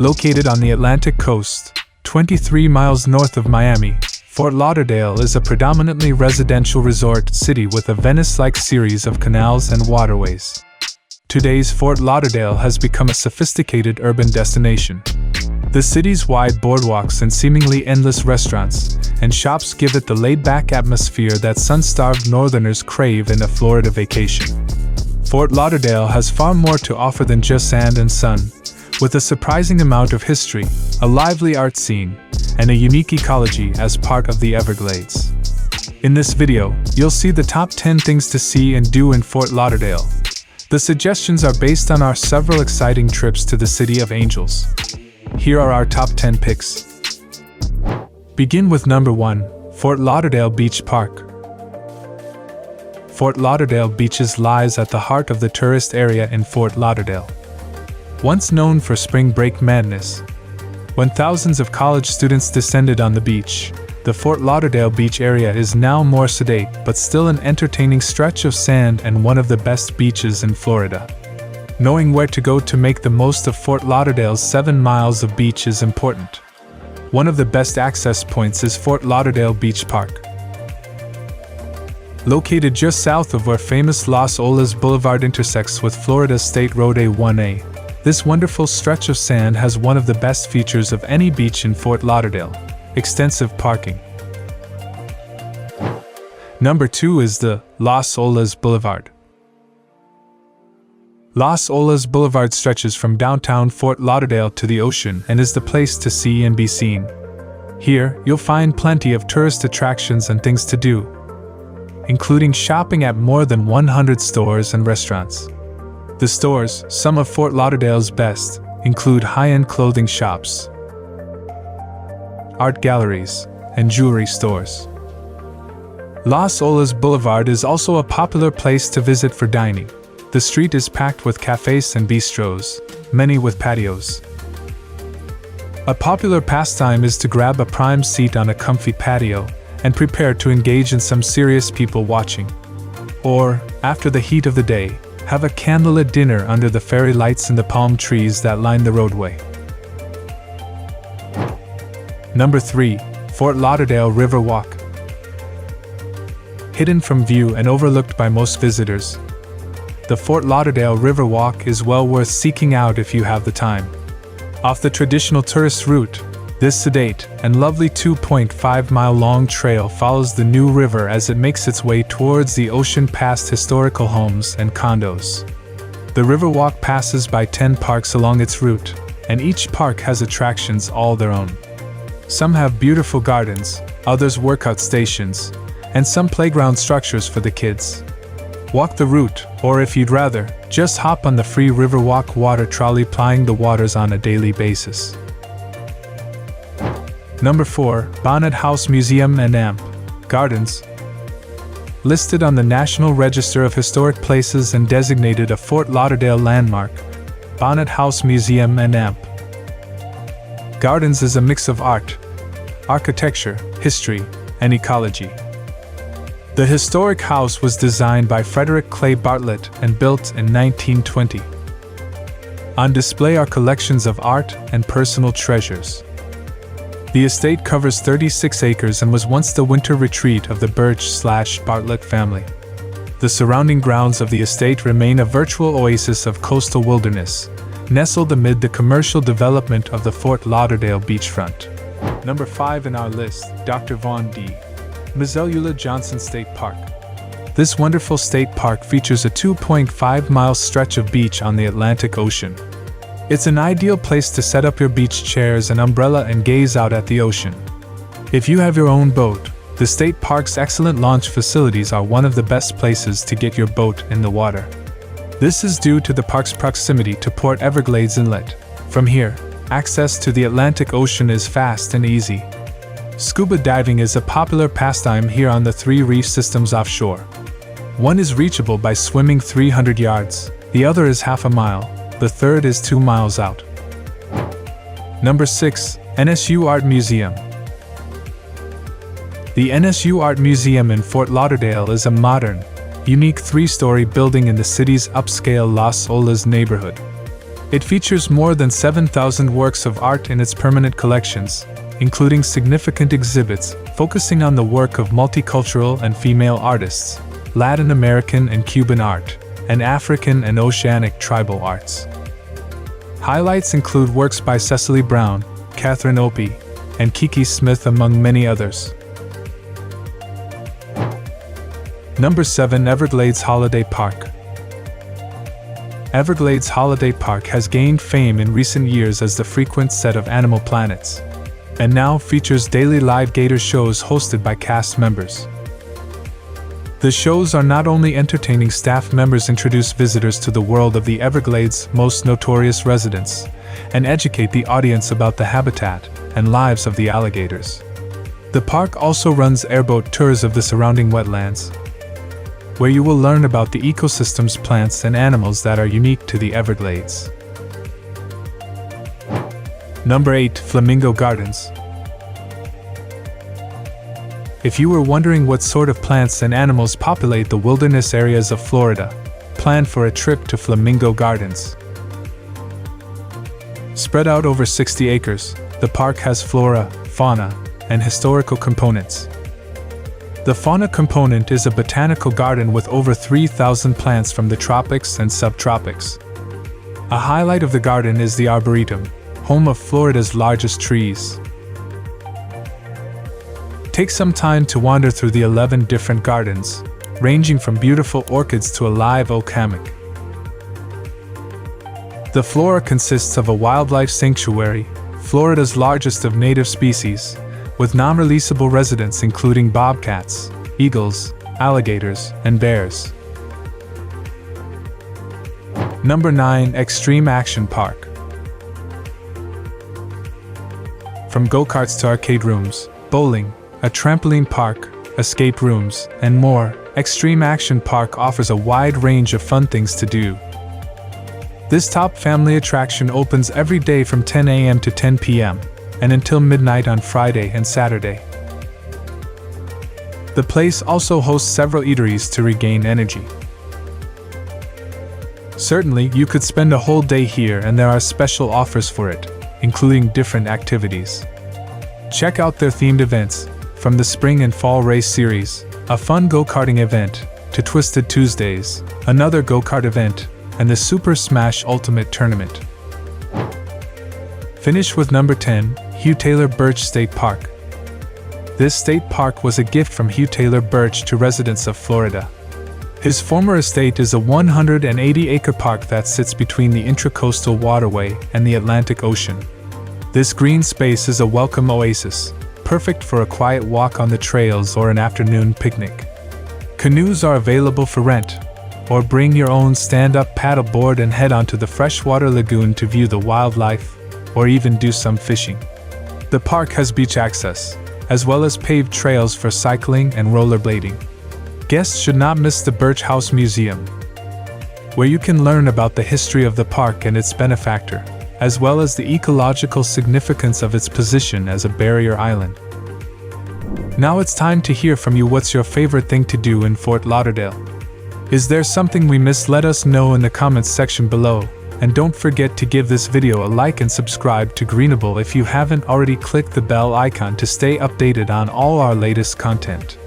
Located on the Atlantic coast, 23 miles north of Miami, Fort Lauderdale is a predominantly residential resort city with a Venice-like series of canals and waterways. Today's Fort Lauderdale has become a sophisticated urban destination. The city's wide boardwalks and seemingly endless restaurants and shops give it the laid-back atmosphere that sun-starved northerners crave in a Florida vacation. Fort Lauderdale has far more to offer than just sand and sun, with a surprising amount of history, a lively art scene, and a unique ecology as part of the Everglades. In this video, you'll see the top 10 things to see and do in Fort Lauderdale. The suggestions are based on our several exciting trips to the City of Angels. Here are our top 10 picks. Begin with number 1, Fort Lauderdale Beach Park. Fort Lauderdale Beaches lies at the heart of the tourist area in Fort Lauderdale. Once known for spring break madness, when thousands of college students descended on the beach, the Fort Lauderdale beach area is now more sedate but still an entertaining stretch of sand and one of the best beaches in Florida. Knowing where to go to make the most of Fort Lauderdale's 7 miles of beach is important. One of the best access points is Fort Lauderdale Beach Park. Located just south of where famous Olas Boulevard intersects with Florida State Road A1A, this wonderful stretch of sand has one of the best features of any beach in Fort Lauderdale: extensive parking. Number 2 is the Olas Boulevard. Olas Boulevard stretches from downtown Fort Lauderdale to the ocean and is the place to see and be seen. Here, you'll find plenty of tourist attractions and things to do, including shopping at more than 100 stores and restaurants. The stores, some of Fort Lauderdale's best, include high-end clothing shops, art galleries, and jewelry stores. Olas Boulevard is also a popular place to visit for dining. The street is packed with cafes and bistros, many with patios. A popular pastime is to grab a prime seat on a comfy patio and prepare to engage in some serious people watching. Or, after the heat of the day, have a candlelit dinner under the fairy lights and the palm trees that line the roadway. Number 3, Fort Lauderdale Riverwalk. Hidden from view and overlooked by most visitors, the Fort Lauderdale Riverwalk is well worth seeking out if you have the time. Off the traditional tourist route, this sedate and lovely 2.5-mile-long trail follows the New River as it makes its way towards the ocean past historical homes and condos. The Riverwalk passes by 10 parks along its route, and each park has attractions all their own. Some have beautiful gardens, others workout stations, and some playground structures for the kids. Walk the route, or if you'd rather, just hop on the free Riverwalk water trolley plying the waters on a daily basis. Number 4, Bonnet House Museum and Amp Gardens. Listed on the National Register of Historic Places and designated a Fort Lauderdale landmark, Bonnet House Museum and Amp Gardens is a mix of art, architecture, history, and ecology. The historic house was designed by Frederick Clay Bartlett and built in 1920. On display are collections of art and personal treasures. The estate covers 36 acres and was once the winter retreat of the Birch/Bartlett family. The surrounding grounds of the estate remain a virtual oasis of coastal wilderness, nestled amid the commercial development of the Fort Lauderdale beachfront. Number 5 in our list, Dr. Vaughn D. Mizell-Eula Johnson State Park. This wonderful state park features a 2.5-mile stretch of beach on the Atlantic Ocean. It's an ideal place to set up your beach chairs and umbrella and gaze out at the ocean. If you have your own boat, the state park's excellent launch facilities are one of the best places to get your boat in the water. This is due to the park's proximity to Port Everglades Inlet. From here, access to the Atlantic Ocean is fast and easy. Scuba diving is a popular pastime here on the 3 reef systems offshore. One is reachable by swimming 300 yards, the other is half a mile, the third is 2 miles out. Number 6, NSU Art Museum. The NSU Art Museum in Fort Lauderdale is a modern, unique 3-story building in the city's upscale Los Olas neighborhood. It features more than 7,000 works of art in its permanent collections, including significant exhibits focusing on the work of multicultural and female artists, Latin American and Cuban art, and African and Oceanic tribal arts. Highlights include works by Cecily Brown, Catherine Opie, and Kiki Smith, among many others. Number 7. Everglades Holiday Park. Everglades Holiday Park has gained fame in recent years as the frequent set of Animal Planets, and now features daily live gator shows hosted by cast members. The shows are not only entertaining. Staff members introduce visitors to the world of the Everglades' most notorious residents, and educate the audience about the habitat and lives of the alligators. The park also runs airboat tours of the surrounding wetlands, where you will learn about the ecosystems, plants, and animals that are unique to the Everglades. Number 8. Flamingo Gardens. If you were wondering what sort of plants and animals populate the wilderness areas of Florida, plan for a trip to Flamingo Gardens. Spread out over 60 acres, the park has flora, fauna, and historical components. The fauna component is a botanical garden with over 3,000 plants from the tropics and subtropics. A highlight of the garden is the Arboretum, home of Florida's largest trees. Take some time to wander through the 11 different gardens, ranging from beautiful orchids to a live oak hammock. The flora consists of a wildlife sanctuary, Florida's largest of native species, with non-releasable residents including bobcats, eagles, alligators, and bears. Number 9. Xtreme Action Park. From go-karts to arcade rooms, bowling, a trampoline park, escape rooms, and more, Xtreme Action Park offers a wide range of fun things to do. This top family attraction opens every day from 10 a.m. to 10 p.m. and until midnight on Friday and Saturday. The place also hosts several eateries to regain energy. Certainly, you could spend a whole day here, and there are special offers for it, including different activities. Check out their themed events, from the Spring and Fall Race Series, a fun go-karting event, to Twisted Tuesdays, another go-kart event, and the Super Smash Ultimate Tournament. Finish with number 10, Hugh Taylor Birch State Park. This state park was a gift from Hugh Taylor Birch to residents of Florida. His former estate is a 180-acre park that sits between the Intracoastal Waterway and the Atlantic Ocean. This green space is a welcome oasis, perfect for a quiet walk on the trails or an afternoon picnic. Canoes are available for rent, or bring your own stand-up paddleboard and head onto the freshwater lagoon to view the wildlife, or even do some fishing. The park has beach access, as well as paved trails for cycling and rollerblading. Guests should not miss the Birch House Museum, where you can learn about the history of the park and its benefactor, as well as the ecological significance of its position as a barrier island. Now it's time to hear from you. What's your favorite thing to do in Fort Lauderdale? Is there something we missed? Let us know in the comments section below. And don't forget to give this video a like and subscribe to Greenable if you haven't already. Click the bell icon to stay updated on all our latest content.